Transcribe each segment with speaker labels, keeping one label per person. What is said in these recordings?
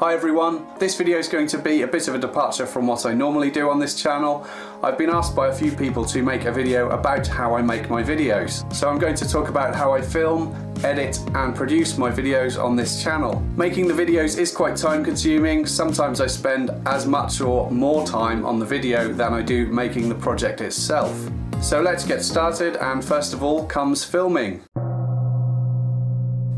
Speaker 1: Hi everyone, this video is going to be a bit of a departure from what I normally do on this channel. I've been asked by a few people to make a video about how I make my videos. So I'm going to talk about how I film, edit and produce my videos on this channel. Making the videos is quite time consuming. Sometimes I spend as much or more time on the video than I do making the project itself. So let's get started, and first of all comes filming.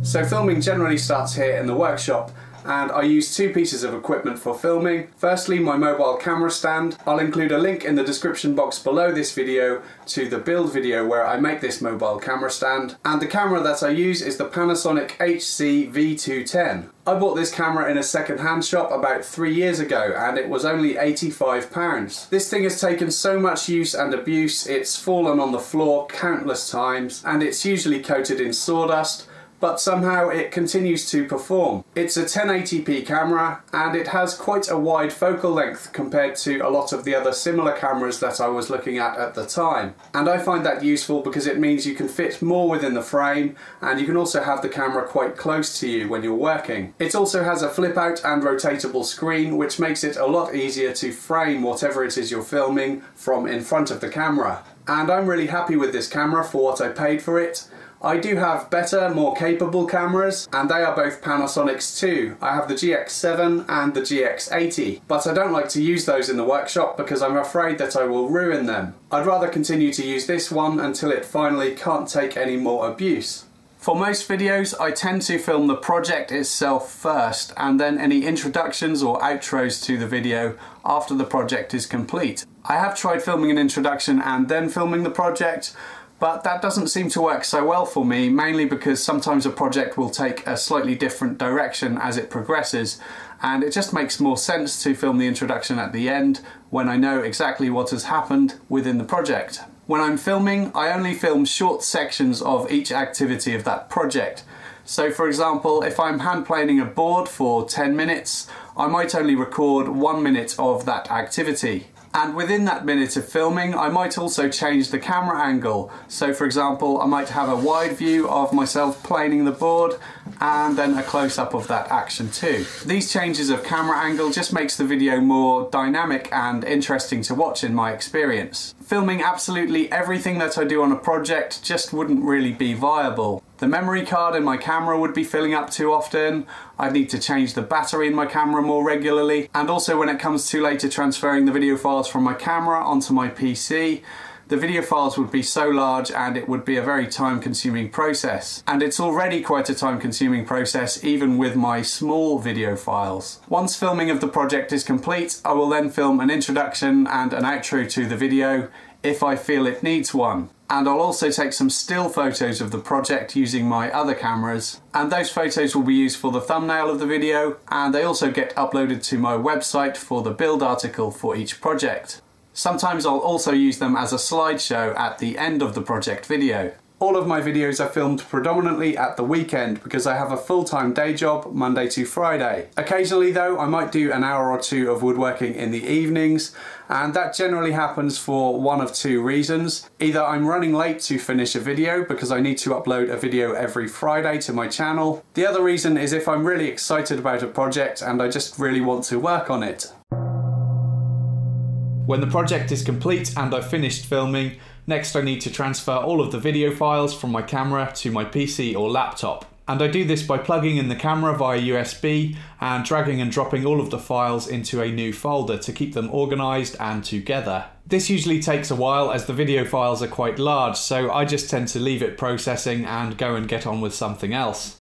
Speaker 1: So filming generally starts here in the workshop, and I use two pieces of equipment for filming. Firstly, my mobile camera stand. I'll include a link in the description box below this video to the build video where I make this mobile camera stand. And the camera that I use is the Panasonic HC-V210. I bought this camera in a second-hand shop about 3 years ago, and it was only £85. This thing has taken so much use and abuse, it's fallen on the floor countless times, and it's usually coated in sawdust, but somehow it continues to perform. It's a 1080p camera, and it has quite a wide focal length compared to a lot of the other similar cameras that I was looking at the time. And I find that useful because it means you can fit more within the frame, and you can also have the camera quite close to you when you're working. It also has a flip out and rotatable screen, which makes it a lot easier to frame whatever it is you're filming from in front of the camera. And I'm really happy with this camera for what I paid for it. I do have better, more capable cameras, and they are both Panasonics too. I have the GX7 and the GX80, but I don't like to use those in the workshop because I'm afraid that I will ruin them. I'd rather continue to use this one until it finally can't take any more abuse. For most videos, I tend to film the project itself first, and then any introductions or outros to the video after the project is complete. I have tried filming an introduction and then filming the project, but that doesn't seem to work so well for me, mainly because sometimes a project will take a slightly different direction as it progresses, and it just makes more sense to film the introduction at the end when I know exactly what has happened within the project. When I'm filming, I only film short sections of each activity of that project. So for example, if I'm hand planing a board for 10 minutes, I might only record 1 minute of that activity. And within that minute of filming, I might also change the camera angle. So for example, I might have a wide view of myself planing the board and then a close-up of that action too. These changes of camera angle just makes the video more dynamic and interesting to watch in my experience. Filming absolutely everything that I do on a project just wouldn't really be viable. The memory card in my camera would be filling up too often, I'd need to change the battery in my camera more regularly, and also when it comes to later transferring the video files from my camera onto my PC, the video files would be so large and it would be a very time-consuming process. And it's already quite a time-consuming process even with my small video files. Once filming of the project is complete, I will then film an introduction and an outro to the video if I feel it needs one. And I'll also take some still photos of the project using my other cameras, and those photos will be used for the thumbnail of the video, and they also get uploaded to my website for the build article for each project. Sometimes I'll also use them as a slideshow at the end of the project video. All of my videos are filmed predominantly at the weekend because I have a full-time day job Monday to Friday. Occasionally though, I might do an hour or two of woodworking in the evenings, and that generally happens for one of two reasons. Either I'm running late to finish a video because I need to upload a video every Friday to my channel. The other reason is if I'm really excited about a project and I just really want to work on it. When the project is complete and I've finished filming, next I need to transfer all of the video files from my camera to my PC or laptop. And I do this by plugging in the camera via USB and dragging and dropping all of the files into a new folder to keep them organised and together. This usually takes a while as the video files are quite large, so I just tend to leave it processing and go and get on with something else.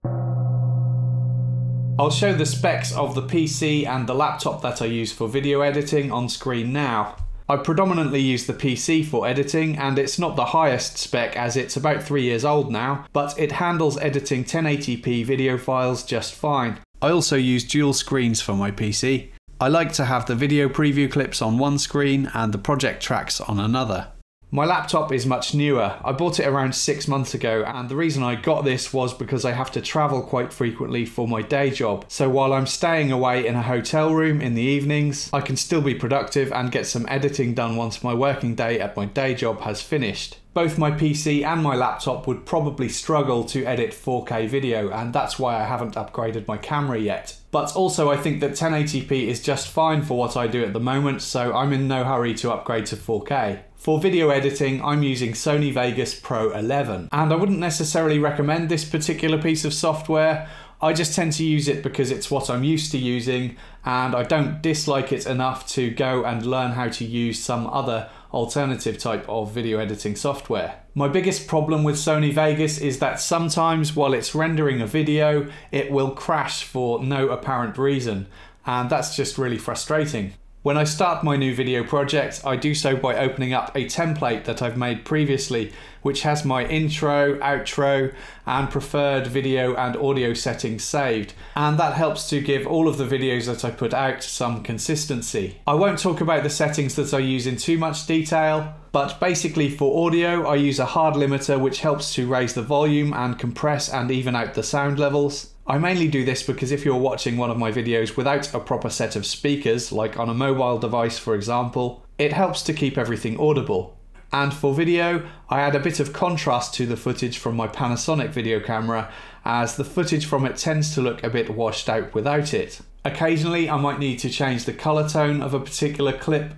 Speaker 1: I'll show the specs of the PC and the laptop that I use for video editing on screen now. I predominantly use the PC for editing, and it's not the highest spec as it's about 3 years old now, but it handles editing 1080p video files just fine. I also use dual screens for my PC. I like to have the video preview clips on one screen and the project tracks on another. My laptop is much newer. I bought it around 6 months ago, and the reason I got this was because I have to travel quite frequently for my day job. So while I'm staying away in a hotel room in the evenings, I can still be productive and get some editing done once my working day at my day job has finished. Both my PC and my laptop would probably struggle to edit 4K video, and that's why I haven't upgraded my camera yet. But also I think that 1080p is just fine for what I do at the moment, so I'm in no hurry to upgrade to 4K. For video editing, I'm using Sony Vegas Pro 11, and I wouldn't necessarily recommend this particular piece of software. I just tend to use it because it's what I'm used to using, and I don't dislike it enough to go and learn how to use some other alternative type of video editing software. My biggest problem with Sony Vegas is that sometimes while it's rendering a video, it will crash for no apparent reason, and that's just really frustrating. When I start my new video project, I do so by opening up a template that I've made previously, which has my intro, outro, and preferred video and audio settings saved, and that helps to give all of the videos that I put out some consistency. I won't talk about the settings that I use in too much detail, but basically for audio I use a hard limiter which helps to raise the volume and compress and even out the sound levels. I mainly do this because if you're watching one of my videos without a proper set of speakers, like on a mobile device for example, it helps to keep everything audible. And for video, I add a bit of contrast to the footage from my Panasonic video camera, as the footage from it tends to look a bit washed out without it. Occasionally I might need to change the color tone of a particular clip,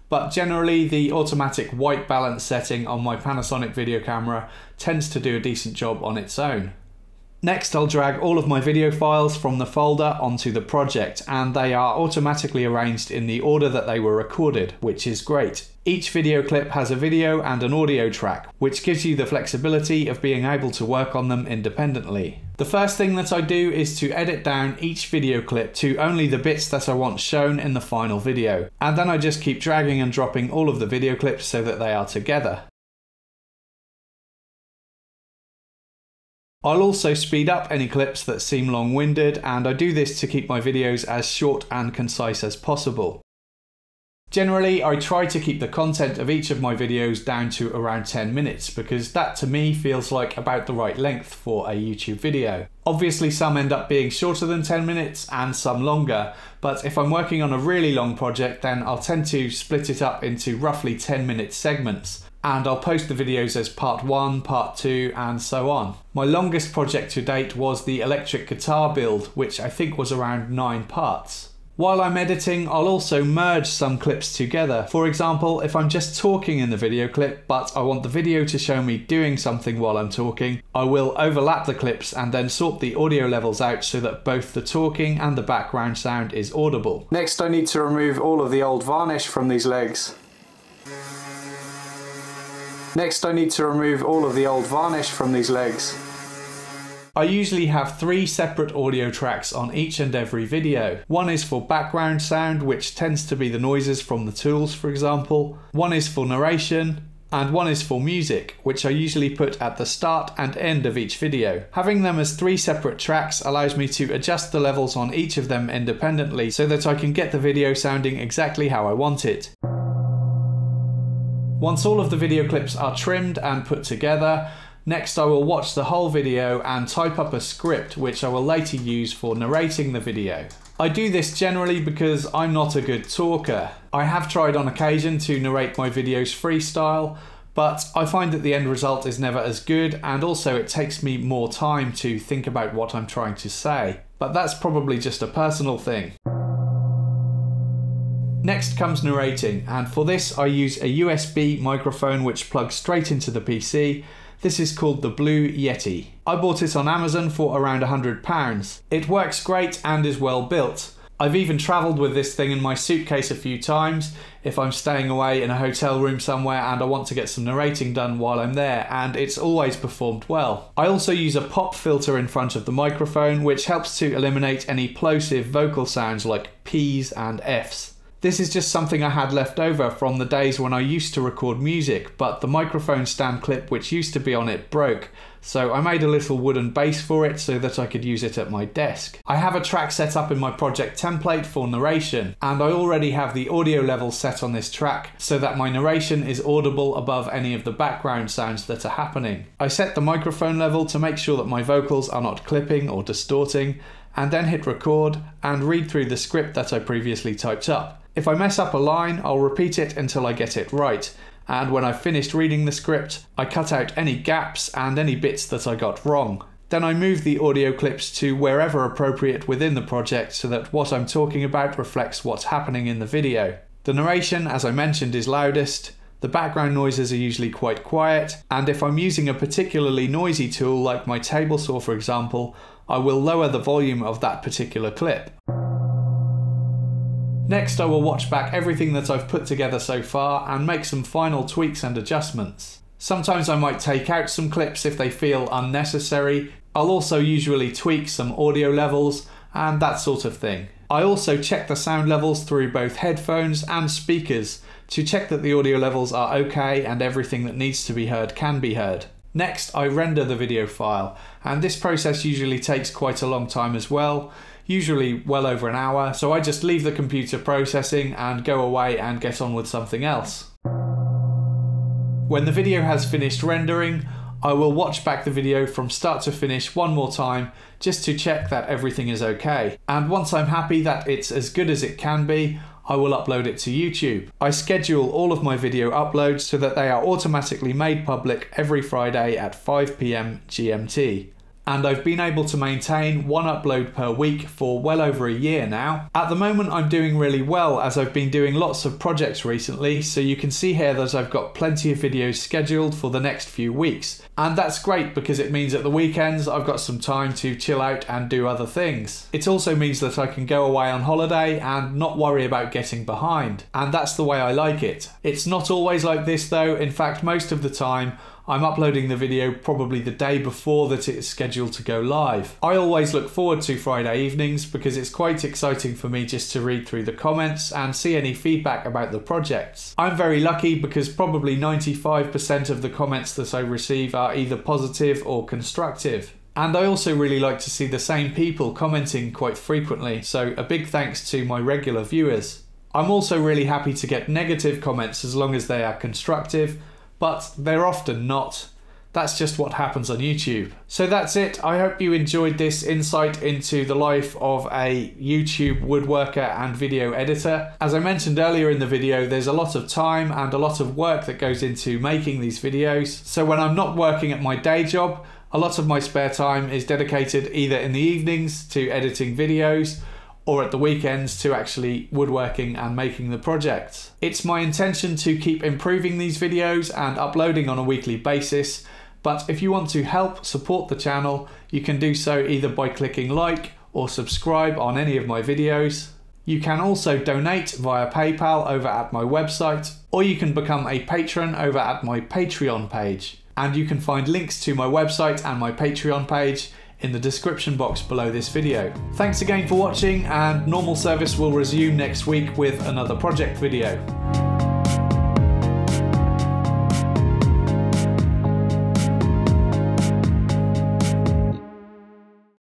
Speaker 1: but generally the automatic white balance setting on my Panasonic video camera tends to do a decent job on its own. Next, I'll drag all of my video files from the folder onto the project, and they are automatically arranged in the order that they were recorded, which is great. Each video clip has a video and an audio track, which gives you the flexibility of being able to work on them independently. The first thing that I do is to edit down each video clip to only the bits that I want shown in the final video, and then I just keep dragging and dropping all of the video clips so that they are together. I'll also speed up any clips that seem long-winded, and I do this to keep my videos as short and concise as possible. Generally, I try to keep the content of each of my videos down to around 10 minutes because that to me feels like about the right length for a YouTube video. Obviously some end up being shorter than 10 minutes and some longer, but if I'm working on a really long project then I'll tend to split it up into roughly 10-minute segments. And I'll post the videos as part 1, part 2 and so on. My longest project to date was the electric guitar build, which I think was around 9 parts. While I'm editing, I'll also merge some clips together. For example, if I'm just talking in the video clip, but I want the video to show me doing something while I'm talking, I will overlap the clips and then sort the audio levels out so that both the talking and the background sound is audible. Next, I need to remove all of the old varnish from these legs. I usually have 3 separate audio tracks on each and every video. One is for background sound, which tends to be the noises from the tools, for example. One is for narration, and one is for music, which I usually put at the start and end of each video. Having them as 3 separate tracks allows me to adjust the levels on each of them independently so that I can get the video sounding exactly how I want it. Once all of the video clips are trimmed and put together, next I will watch the whole video and type up a script which I will later use for narrating the video. I do this generally because I'm not a good talker. I have tried on occasion to narrate my videos freestyle, but I find that the end result is never as good, and also it takes me more time to think about what I'm trying to say. But that's probably just a personal thing. Next comes narrating, and for this I use a USB microphone which plugs straight into the PC. This is called the Blue Yeti. I bought it on Amazon for around £100. It works great and is well built. I've even travelled with this thing in my suitcase a few times if I'm staying away in a hotel room somewhere and I want to get some narrating done while I'm there, and it's always performed well. I also use a pop filter in front of the microphone which helps to eliminate any plosive vocal sounds like P's and F's. This is just something I had left over from the days when I used to record music, but the microphone stand clip which used to be on it broke, so I made a little wooden base for it so that I could use it at my desk. I have a track set up in my project template for narration, and I already have the audio level set on this track so that my narration is audible above any of the background sounds that are happening. I set the microphone level to make sure that my vocals are not clipping or distorting, and then hit record and read through the script that I previously typed up. If I mess up a line, I'll repeat it until I get it right, and when I've finished reading the script, I cut out any gaps and any bits that I got wrong. Then I move the audio clips to wherever appropriate within the project so that what I'm talking about reflects what's happening in the video. The narration, as I mentioned, is loudest, the background noises are usually quite quiet, and if I'm using a particularly noisy tool like my table saw for example, I will lower the volume of that particular clip. Next, I will watch back everything that I've put together so far and make some final tweaks and adjustments. Sometimes I might take out some clips if they feel unnecessary. I'll also usually tweak some audio levels and that sort of thing. I also check the sound levels through both headphones and speakers to check that the audio levels are okay and everything that needs to be heard can be heard. Next, I render the video file, and this process usually takes quite a long time as well, usually well over an hour, so I just leave the computer processing and go away and get on with something else. When the video has finished rendering, I will watch back the video from start to finish one more time just to check that everything is okay. And once I'm happy that it's as good as it can be, I will upload it to YouTube. I schedule all of my video uploads so that they are automatically made public every Friday at 5 PM GMT. And I've been able to maintain one upload per week for well over a year now. At the moment I'm doing really well as I've been doing lots of projects recently, so you can see here that I've got plenty of videos scheduled for the next few weeks. And that's great because it means at the weekends I've got some time to chill out and do other things. It also means that I can go away on holiday and not worry about getting behind. And that's the way I like it. It's not always like this though. In fact, most of the time I'm uploading the video probably the day before that it is scheduled to go live. I always look forward to Friday evenings because it's quite exciting for me just to read through the comments and see any feedback about the projects. I'm very lucky because probably 95% of the comments that I receive are either positive or constructive. And I also really like to see the same people commenting quite frequently, so a big thanks to my regular viewers. I'm also really happy to get negative comments as long as they are constructive, but they're often not. That's just what happens on YouTube. So that's it. I hope you enjoyed this insight into the life of a YouTube woodworker and video editor. As I mentioned earlier in the video, there's a lot of time and a lot of work that goes into making these videos. So when I'm not working at my day job, a lot of my spare time is dedicated either in the evenings to editing videos or at the weekends to actually woodworking and making the projects. It's my intention to keep improving these videos and uploading on a weekly basis, but if you want to help support the channel, you can do so either by clicking like or subscribe on any of my videos. You can also donate via PayPal over at my website, or you can become a patron over at my Patreon page. And you can find links to my website and my Patreon page in the description box below this video. Thanks again for watching, and normal service will resume next week with another project video.